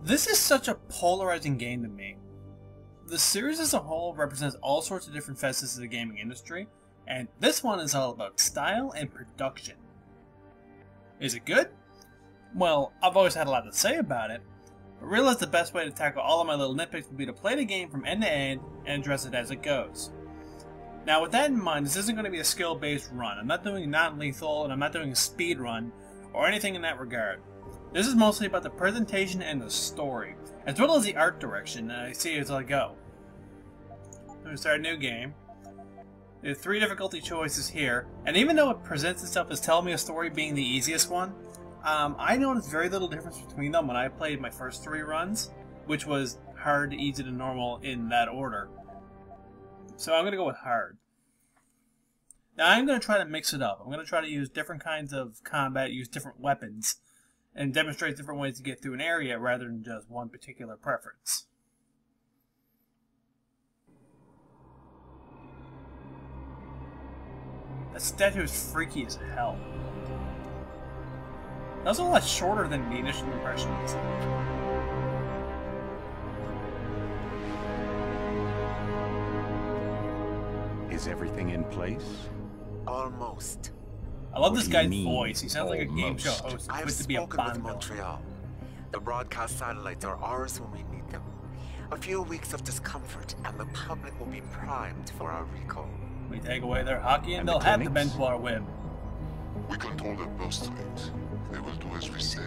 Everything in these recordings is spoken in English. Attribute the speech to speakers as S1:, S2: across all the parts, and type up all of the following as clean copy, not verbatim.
S1: This is such a polarizing game to me. The series as a whole represents all sorts of different facets of the gaming industry, and this one is all about style and production. Is it good? Well, I've always had a lot to say about it, but realized the best way to tackle all of my little nitpicks would be to play the game from end to end and address it as it goes. Now with that in mind, this isn't going to be a skill-based run. I'm not doing non-lethal, and I'm not doing a speed run, or anything in that regard. This is mostly about the presentation and the story, as well as the art direction that I see as I go. I'm going to start a new game. There are 3 difficulty choices here, and even though it presents itself as telling me a story being the easiest one, I noticed very little difference between them when I played my first 3 runs, which was hard, easy, to normal in that order. So I'm going to go with hard. Now I'm going to try to mix it up. I'm going to try to use different kinds of combat, use different weapons, and demonstrate different ways to get through an area rather than just one particular preference. That statue is freaky as hell. That was a lot shorter than the initial impressions.
S2: Is everything in place?
S3: Almost.
S1: I love this guy's voice. He sounds like a game show host.
S3: I have spoken with Montreal. The broadcast satellites are ours when we need them. A few weeks of discomfort, and the public will be primed for our recall.
S1: We take away their hockey, and they'll have to bend to our whim.
S4: We control the postulates. They will do as we say.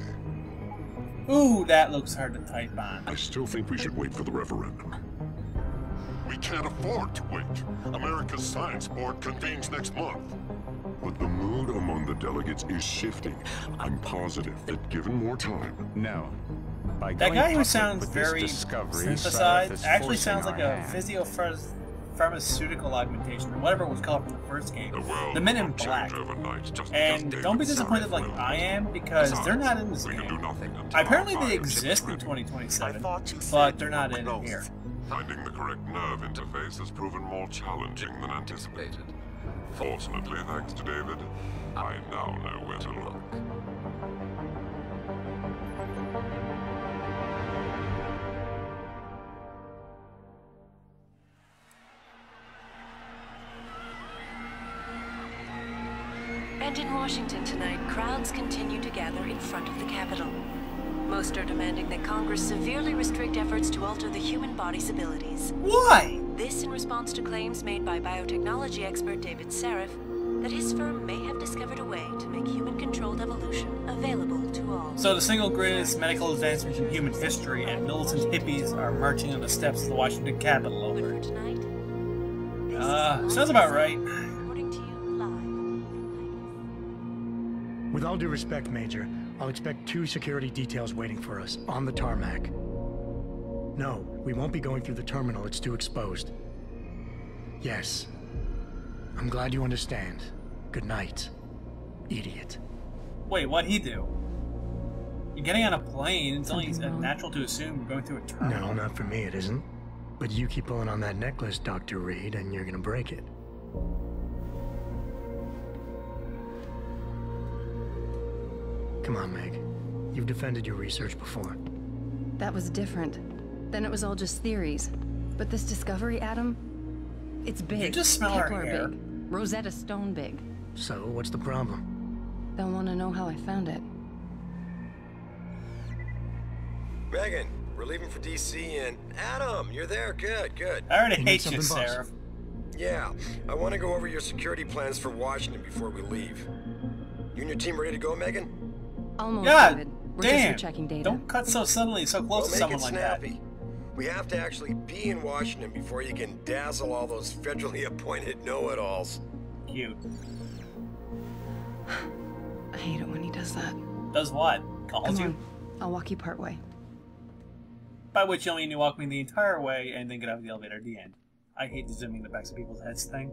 S1: Ooh, that looks hard to type on.
S4: I still think we should wait for the referendum. We can't afford to wait. America's Science Board convenes next month. But the mood among the delegates is shifting. I'm positive that given more time...
S2: No.
S1: That guy who sounds very synthesized actually sounds like a pharmaceutical augmentation, or whatever it was called from the first game. The Men in Black. And don't be disappointed like I am, because they're not in this game. Apparently they exist in 2027, but they're not in it here.
S4: Finding the correct nerve interface has proven more challenging than anticipated. Fortunately, thanks to David, I now know where to look.
S5: And in Washington tonight, crowds continue to gather in front of the Capitol. Most are demanding that Congress severely restrict efforts to alter the human body's abilities.
S1: Why?
S5: This in response to claims made by biotechnology expert David Serif that his firm may have discovered a way to make human-controlled evolution available to all.
S1: So the single greatest medical advancement in human history and militant hippies are marching on the steps of the Washington Capitol over it. Sounds about right.
S6: With all due respect, Major, I'll expect 2 security details waiting for us, on the tarmac. No, we won't be going through the terminal, it's too exposed. Yes. I'm glad you understand. Good night, idiot.
S1: Wait, what'd he do? You're getting on a plane, it's only natural to assume you're going through a terminal.
S6: No, not for me it isn't. But you keep pulling on that necklace, Dr. Reed, and you're gonna break it. Come on, Meg. You've defended your research before.
S7: That was different. Then it was all just theories. But this discovery, Adam, it's big.
S1: You just smell her
S7: Kepler
S1: hair.
S7: big. Rosetta Stone big.
S6: So, what's the problem?
S7: They'll want to know how I found it.
S8: Megan, we're leaving for DC, and Adam, you're there. Good, good.
S1: I already hate you, Sarah.
S8: Yeah, I want to go over your security plans for Washington before we leave. You and your team ready to go, Megan?
S7: Almost,
S1: God,
S7: David. We're
S1: damn!
S7: just checking data.
S1: Don't cut so suddenly, so close to someone like that.
S8: We have to actually be in Washington before you can dazzle all those federally appointed know-it-alls.
S1: Cute.
S7: I hate it when he does that.
S1: Does what? Calls
S7: Come
S1: you?
S7: on. I'll walk you part way.
S1: By which you only need to walk me the entire way and then get out of the elevator at the end. I hate the zooming the backs of people's heads thing.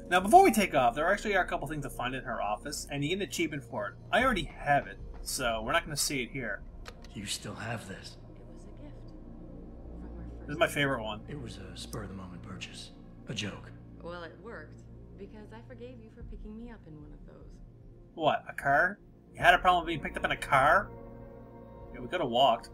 S1: Now, before we take off, there actually are a couple things to find in her office, and you get an achievement for it. I already have it, so we're not going to see it here.
S6: You still have this.
S1: This is my favorite one.
S6: It was a spur-of-the-moment purchase. A joke.
S9: Well, it worked, because I forgave you for picking me up in one of those.
S1: What, a car? You had a problem with being picked up in a car? Yeah, we could have walked.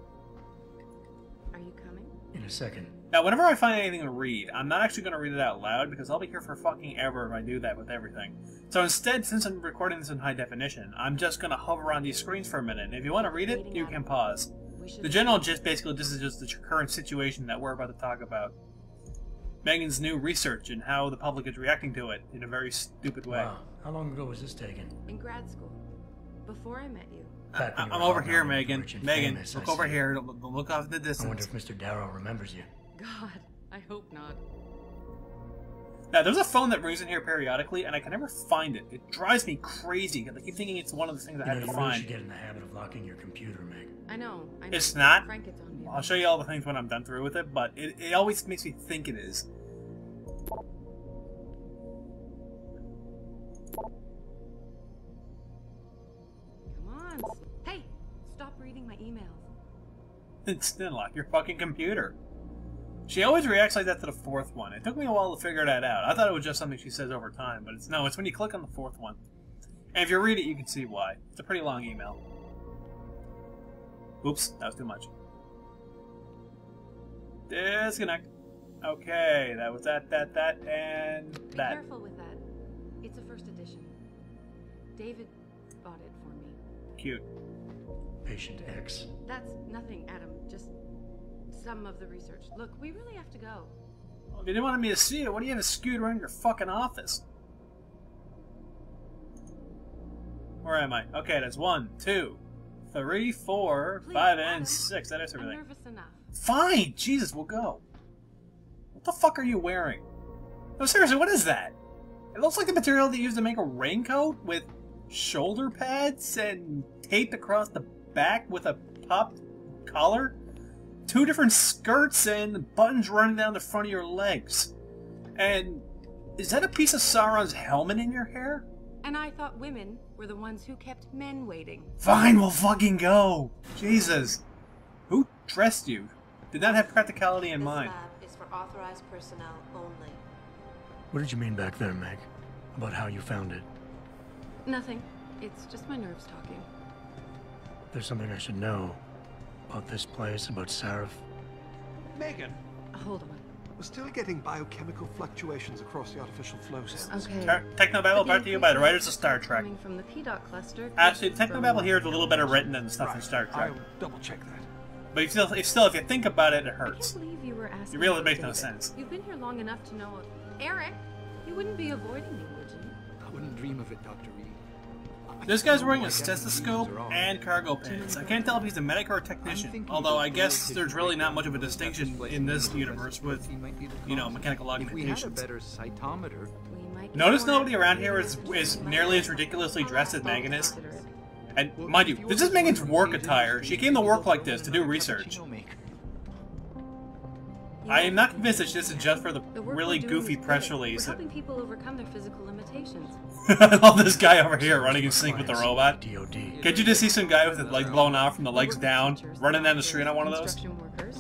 S9: Are you coming?
S6: In a second.
S1: Now, whenever I find anything to read, I'm not actually going to read it out loud because I'll be here for fucking ever if I do that with everything. So instead, since I'm recording this in high definition, I'm just going to hover on these screens for a minute. And if you want to read it, you can pause. The general gist, basically, this is just the current situation that we're about to talk about. Megan's new research and how the public is reacting to it in a very stupid way.
S6: Wow. How long ago was this taken?
S9: In grad school. Before I met you.
S1: I'm over here, Megan. Megan, look over here. Don't look off in the distance.
S6: I wonder if Mr. Darrow remembers you.
S9: God, I hope not.
S1: Now, there's a phone that rings in here periodically, and I can never find it. It drives me crazy. I keep thinking it's one of the things I have to
S6: You
S1: find.
S6: should get in the habit of locking your computer, Meg.
S9: I know.
S1: It's not.
S9: Frank gets on me.
S1: I'll show you all the things when I'm done through with it, but it always makes me think it is.
S9: Come on. Hey, stop reading my emails.
S1: It's unlock your fucking computer. She always reacts like that to the fourth one. It took me a while to figure that out. I thought it was just something she says over time, but it's when you click on the fourth one. And if you read it, you can see why. It's a pretty long email. Oops, that was too much. Disconnect. Okay, that was that, and
S9: Be
S1: that.
S9: careful with that. It's a first edition. David bought it for me.
S1: Cute.
S6: Patient X.
S9: That's nothing, Adam. Just some of the research. Look, we really have to go.
S1: Well, if you didn't want me to see it, why do you have to scoot around your fucking office? Where am I? Okay, that's 1, 2, 3, 4,
S9: Please,
S1: 5,
S9: Adam.
S1: and 6. That is
S9: I'm
S1: everything.
S9: nervous enough.
S1: Fine! Jesus, we'll go. What the fuck are you wearing? No, seriously, what is that? It looks like the material they used to make a raincoat with shoulder pads and taped across the back with a popped collar. 2 different skirts and buttons running down the front of your legs. And is that a piece of Sauron's helmet in your hair?
S9: And I thought women were the ones who kept men waiting.
S1: Fine, we'll fucking go. Jesus. Who dressed you? Did not have practicality in mind.
S5: This lab is for authorized personnel only.
S6: What did you mean back there, Meg? About how you found it?
S9: Nothing. It's just my nerves talking.
S6: There's something I should know. About this place, about Sarif.
S10: Megan,
S9: Hold on.
S10: we're still getting biochemical fluctuations across the artificial flow cells.
S9: Okay.
S1: Technobabble brought to you by the writers of Star Trek.
S9: Coming from the P-Dot cluster.
S1: Actually, Technobabble here is a little better written than the stuff in Star Trek.
S10: I'll double check that.
S1: But if you think about it, it hurts.
S9: I can't believe you were asking.
S1: You realize it
S9: about
S1: makes no
S9: David.
S1: sense.
S9: You've been here long enough to know. Eric, you wouldn't be avoiding me, would you?
S10: I wouldn't dream of it, Dr. Reed.
S1: This guy's wearing a stethoscope and cargo pants. I can't tell if he's a medic or a technician, although I guess there's really not much of a distinction in this universe with, you know, mechanical augmentations.
S10: cytometer.
S1: Notice nobody around here is nearly as ridiculously dressed as Megan is. And mind you, this is Megan's work attire. She came to work like this to do research. I am not convinced that this is just for the really goofy press release.
S9: We're helping people overcome their physical limitations.
S1: I love this guy over here running in sync with the robot.
S6: DOD.
S1: Can't you just see some guy with his legs blown off from the legs down, running down the street on one of those?
S9: Construction workers.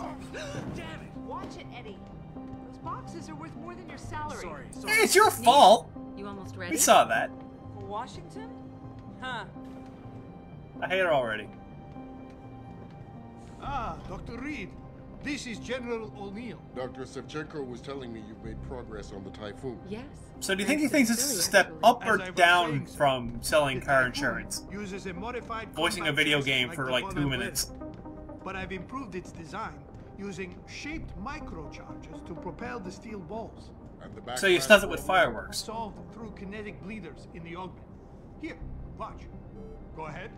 S11: Damn it! Watch it, Eddie. Those boxes are worth more than your salary.
S1: Hey, it's your fault!
S9: You almost ready?
S1: We saw that.
S11: For Washington? Huh.
S1: I hate her already.
S12: Ah, Dr. Reed. This is General O'Neill.
S13: Dr. Sevchenko was telling me you've made progress on the Typhoon.
S9: Yes.
S1: So do you think he thinks it's a step up or down from selling car insurance?
S12: Uses a modified
S1: Voicing a video game for like 2 minutes.
S12: But I've improved its design using shaped microcharges to propel the steel balls.
S13: And the
S1: So he does it with fireworks.
S12: Solved through kinetic bleeders in the augment. Here, watch. Go ahead.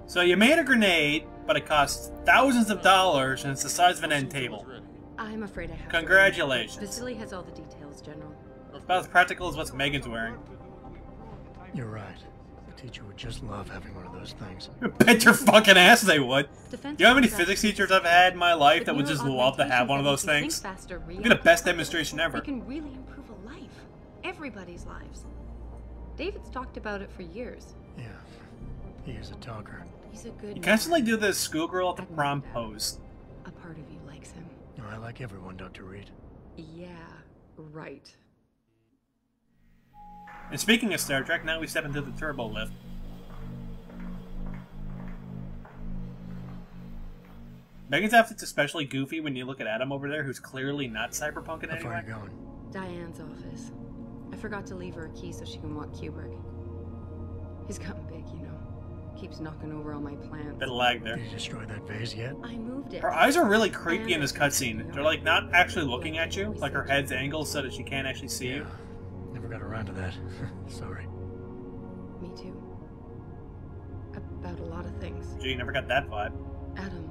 S1: So you made a grenade, but it costs thousands of dollars and it's the size of an end table.
S9: I'm afraid I have.
S1: Congratulations.
S9: Vasily has all the details, General.
S1: About as practical as what Megan's wearing.
S6: You're right. The teacher would just love having one of those things.
S1: Bet your fucking ass they would.
S9: Defense
S1: You know how many
S9: contractors-
S1: physics teachers I've had in my life
S9: But
S1: that would just love to have one of those things?
S9: Faster,
S1: It'd be the best demonstration ever.
S9: It can really improve a life. Everybody's lives. David's talked about it for years.
S6: Yeah, he is a talker.
S9: He's a good
S1: You
S9: man.
S1: constantly do this schoolgirl at the prom pose.
S9: A part of you likes him.
S6: No, I like everyone, Dr. Reed.
S9: Yeah, right.
S1: And speaking of Star Trek, now we step into the turbo lift. Megan's outfit's especially goofy when you look at Adam over there, who's clearly not cyberpunk in any way.
S6: How far are you going?
S7: Diane's office. I forgot to leave her a key so she can walk Kubrick. He's gotten big, you know. Keeps knocking over all my plans.
S1: Bit of lag there.
S6: Did you destroy that vase yet?
S7: I moved it.
S1: Her eyes are really creepy in this cutscene. They're like not actually looking at you, like her head's angled so that she can't actually see you.
S6: Never got around to that. Sorry.
S7: Me too. About a lot of things.
S1: Gee, you never got that vibe.
S7: Adam,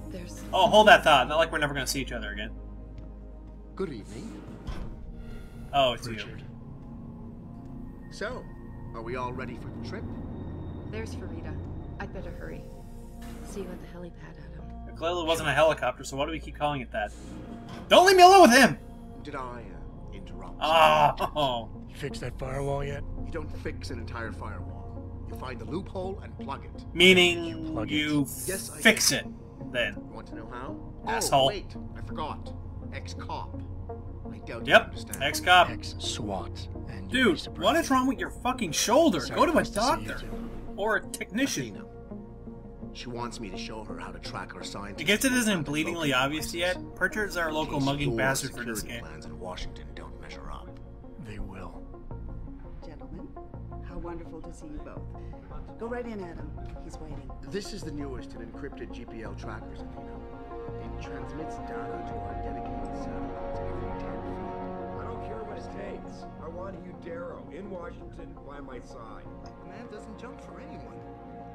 S7: there's...
S1: Oh, hold that thought. Not like we're never going to see each other again.
S13: Good evening.
S1: Oh, it's
S13: Richard. So, are we all ready for the trip?
S7: There's Farida. I'd better hurry. See you at the helipad, Adam.
S1: It clearly wasn't a helicopter, so why do we keep calling it that? Don't leave me alone with him!
S13: Did I interrupt?
S1: Oh!
S6: You fixed that firewall yet?
S13: You don't fix an entire firewall. You find the loophole and plug it.
S1: Meaning you
S13: Yes,
S1: fix it, then.
S13: You want to know how?
S1: Asshole.
S13: Oh, wait, I forgot. Ex-cop. I doubt you
S1: Yep,
S13: understand.
S1: ex-cop.
S6: Ex-SWAT.
S1: Dude, what is wrong with your fucking shoulder? Go to a doctor. Or a technician.
S13: Athena. She wants me to show her how to track our scientists.
S1: I guess it isn't bleedingly obvious yet. Pritchard's our local mugging
S13: Your
S1: bastard for this
S13: security
S1: game.
S13: plans in Washington don't measure up.
S6: They will.
S14: Gentlemen, how wonderful to see you both. Go right in, Adam. He's waiting.
S13: This is the newest in encrypted GPL trackers, Athena. It transmits data to our dedicated satellites every 10 feet.
S8: I don't care what it takes. I want you, Darrow, in Washington, by my side.
S10: The man doesn't jump for anyone.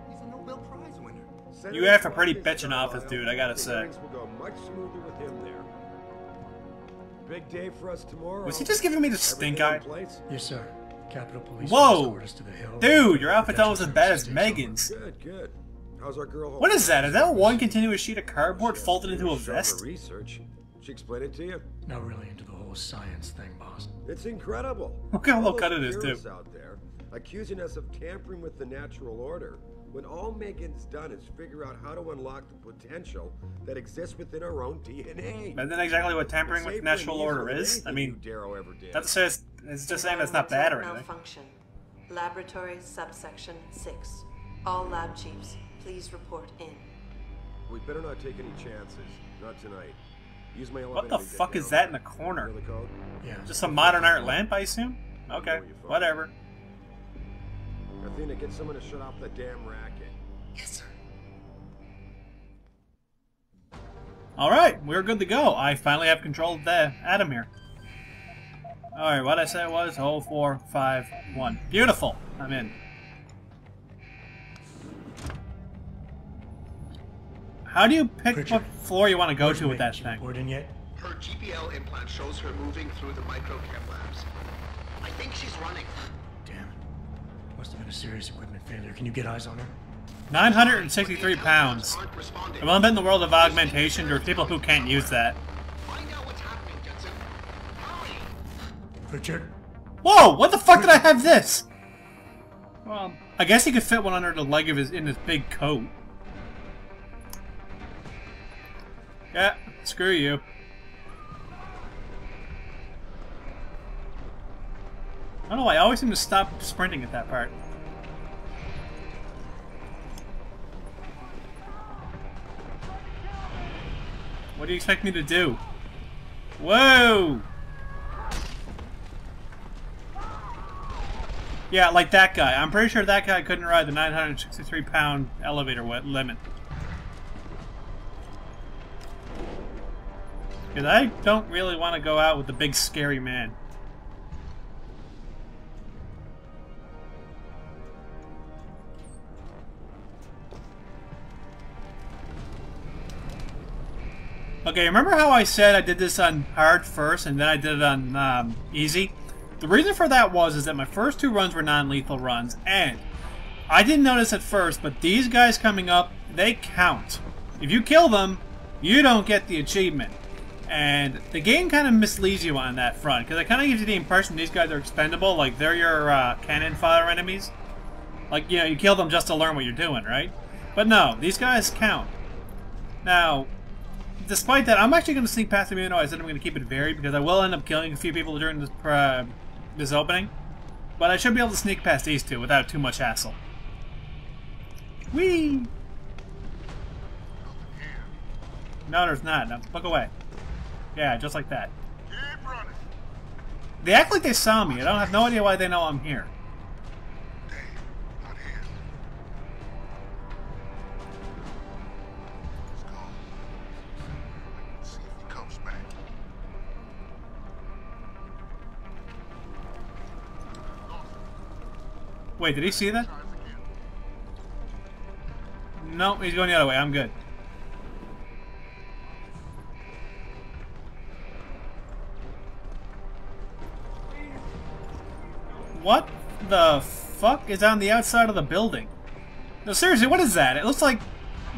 S10: He's a Nobel Prize winner.
S1: You have a pretty bitchin' office, dude, I gotta say.
S8: Things will go much smoother with him there. Big day for us tomorrow.
S1: Was he just giving me the stink eye?
S6: Yes, sir. Capitol Police.
S1: Whoa!
S6: To the hill.
S1: Dude, your outfit's almost as bad as Megan's.
S8: Good, good. How's our girl?
S1: What is that? Is that one continuous sheet of cardboard folded into a vest?
S8: Research. She explained it to you?
S6: Not really into the whole science thing, boss.
S8: It's incredible.
S1: Look how low
S8: All
S1: cut
S8: those
S1: it is, too.
S8: theorists out there accusing us of tampering with the natural order, when all Megan's done is figure out how to unlock the potential that exists within our own DNA.
S1: Isn't that exactly what tampering with the natural order is? I mean, that's just, it's just saying that's not bad or anything.
S5: Malfunction. Laboratory subsection 6. All lab chiefs, please report in.
S8: We better not take any chances. Not tonight. Use my
S1: What the
S8: elevator to get
S1: fuck is
S8: down.
S1: that in the corner?
S8: Know the code?
S6: Yeah.
S1: Just some modern art lamp, I assume? Okay, whatever.
S8: Athena, get someone to shut off that damn racket.
S14: Yes, sir.
S1: Alright, we're good to go. I finally have control of the Adam here. Alright, what I said was 0, 4, 5, 1. Beautiful! I'm in. How do you pick what floor you want to go to with that thing?
S6: In yet?
S15: Her GPL implant shows her moving through the microchem labs. I think she's running.
S6: Damn it. Must have been a serious equipment failure. Can you get eyes on her?
S1: 963 pounds. I'm a bit in the world of augmentation. There are people who can't use that.
S6: Richard?
S1: Whoa! What the fuck did I have this? Well, I guess he could fit one under the leg of his big coat. Yeah, screw you. I don't know why I always seem to stop sprinting at that part. What do you expect me to do? Whoa! Yeah, like that guy. I'm pretty sure that guy couldn't ride the 963-pound elevator limit. Because I don't really want to go out with the big scary man. Okay, remember how I said I did this on hard first and then I did it on easy? The reason for that is that my first 2 runs were non-lethal runs, and I didn't notice at first, but these guys coming up, they count. If you kill them, you don't get the achievement. And the game kind of misleads you on that front, because it kind of gives you the impression these guys are expendable, like they're your cannon fodder enemies. Like, you know, you kill them just to learn what you're doing, right? But no, these guys count. Now, despite that, I'm actually going to sneak past the amino. I said I'm going to keep it varied, because I will end up killing a few people during this this opening. But I should be able to sneak past these two without too much hassle. Whee! No, there's not. No, look away. Yeah, just like that. They act like they saw me. I don't have no idea why they know I'm here. Wait, did he see that? No, he's going the other way. I'm good. What the fuck is on the outside of the building? No, seriously, what is that? It looks like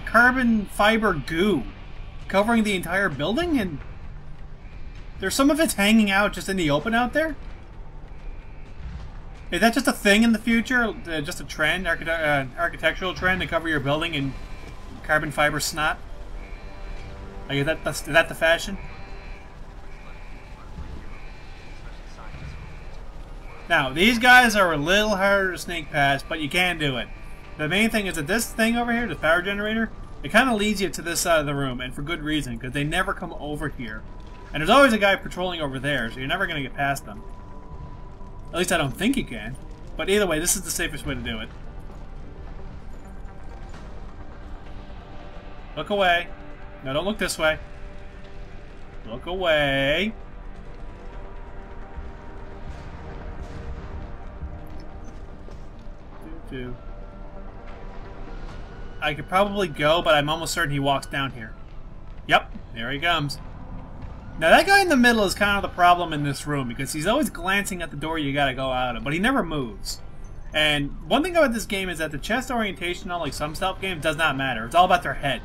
S1: carbon fiber goo covering the entire building, and there's some of it's hanging out just in the open out there? Is that just a thing in the future? Just a trend, architectural trend to cover your building in carbon fiber snot? Like, is that the fashion? Now, these guys are a little harder to sneak past, but you can do it. The main thing is that this thing over here, this power generator, it kind of leads you to this side of the room, and for good reason, because they never come over here. And there's always a guy patrolling over there, so you're never going to get past them. At least I don't think you can. But either way, this is the safest way to do it. Look away. No, don't look this way. Look away. I could probably go, but I'm almost certain he walks down here. Yep, there he comes. Now that guy in the middle is kind of the problem in this room, because he's always glancing at the door you gotta go out of, but he never moves. And one thing about this game is that the chest orientation, unlike some stealth games, does not matter. It's all about their head.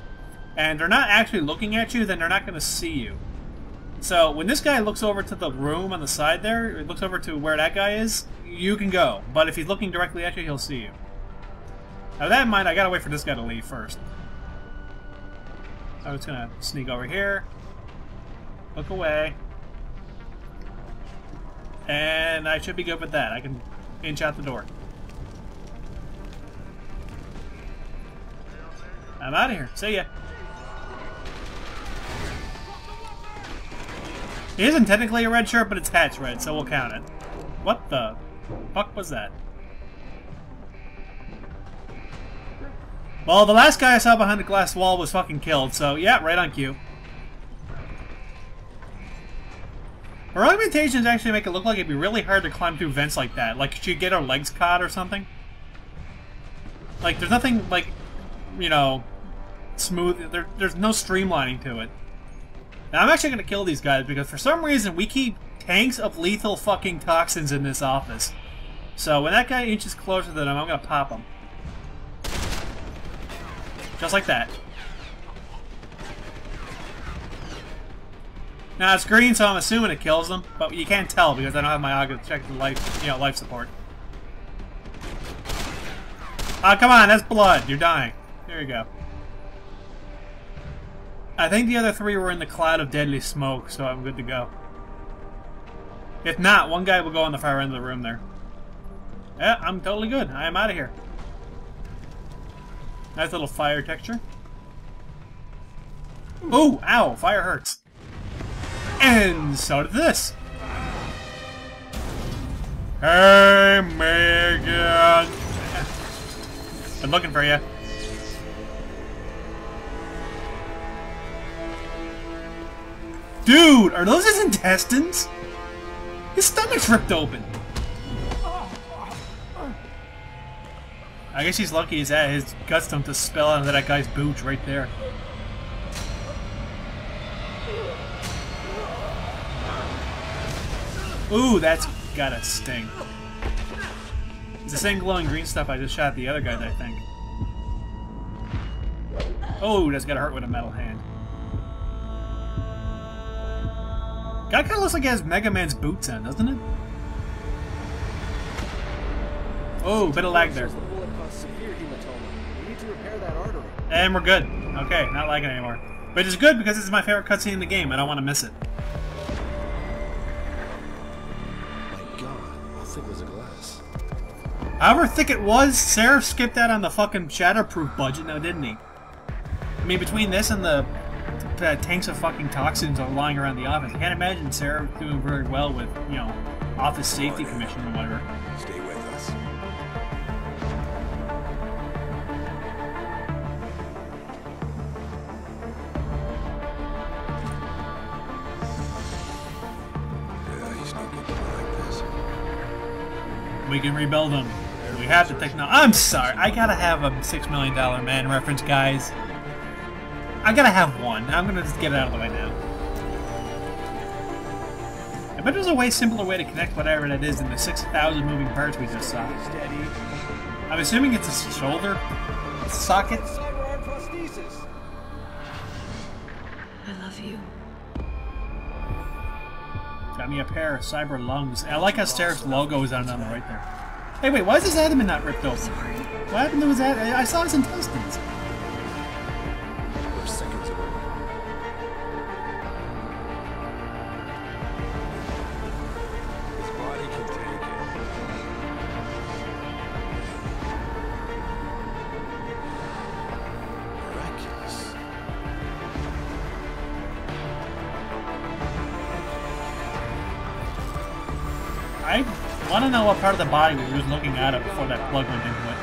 S1: And they're not actually looking at you, then they're not gonna see you. So when this guy looks over to the room on the side there, it looks over to where that guy is, you can go. But if he's looking directly at you, he'll see you. Now with that in mind, I gotta wait for this guy to leave first. I'm just gonna sneak over here. Look away. And I should be good with that. I can inch out the door. I'm out of here. See ya. It isn't technically a red shirt, but it's hatch red, so we'll count it. What the fuck was that? Well, the last guy I saw behind the glass wall was fucking killed, so yeah, right on cue. Her augmentations actually make it look like it'd be really hard to climb through vents like that. Like, she'd get her legs caught or something. Like, there's nothing, like, you know, smooth. There's no streamlining to it. Now, I'm actually going to kill these guys because for some reason we keep tanks of lethal fucking toxins in this office. So when that guy inches closer to them, I'm going to pop him. Just like that. Now it's green, so I'm assuming it kills them, but you can't tell because I don't have my AUG to check the life, life support. Oh, come on, that's blood. You're dying. There you go. I think the other three were in the cloud of deadly smoke, so I'm good to go. If not, one guy will go on the far end of the room there. Yeah, I'm totally good. I am out of here. Nice little fire texture. Ooh, ow, fire hurts. And so did this. Hey, Megan. I'm looking for you. Dude, are those his intestines? His stomach's ripped open. I guess he's lucky his guts don't just spill out into that guy's boots right there. Ooh, that's gotta sting. It's the same glowing green stuff I just shot the other guys, I think. Oh, that's gotta hurt with a metal hand. Guy kinda looks like he has Mega Man's boots on, doesn't it? Oh, bit of lag there. And we're good. Okay, not lagging anymore. Which is good because this is my favorite cutscene in the game. I don't want to miss it.
S16: My God,
S1: However thick it was, Seraph skipped out on the fucking shatterproof budget now, didn't he? I mean, between this and the tanks of fucking toxins lying around the office, I can't imagine Seraph doing very well with, you know, Office Safety Commission or whatever.
S8: Stay with us. He's not getting like this.
S1: We can rebuild them. We have the technology. I'm sorry. I gotta have a $6 Million Man reference, guys. I gotta have one. I'm gonna just get it out of the way now. I bet there's a way simpler way to connect whatever that is than the 6,000 moving parts we just saw. I'm assuming it's a shoulder socket.
S5: I love you.
S1: Got me a pair of cyber lungs. I like how Seraph's logo is on the right there. Hey, wait, why is his abdomen not ripped open?
S5: Sorry.
S1: What happened to his abdomen? I saw his intestines.
S8: We're seconds away. His body can take it. Miraculous.
S1: I want to know what part of the body we were just looking at it before that plug went into it.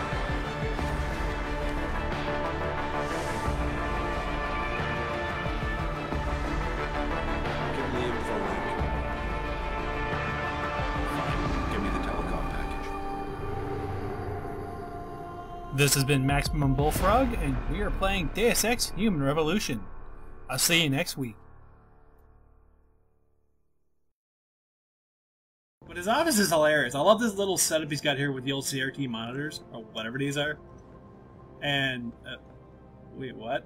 S8: Give me the info link. Fine. Give me the telecom package.
S1: This has been MaximumBullfrog, and we are playing Deus Ex Human Revolution. I'll see you next week. But his office is hilarious. I love this little setup he's got here with the old CRT monitors, or whatever these are. And, wait, what?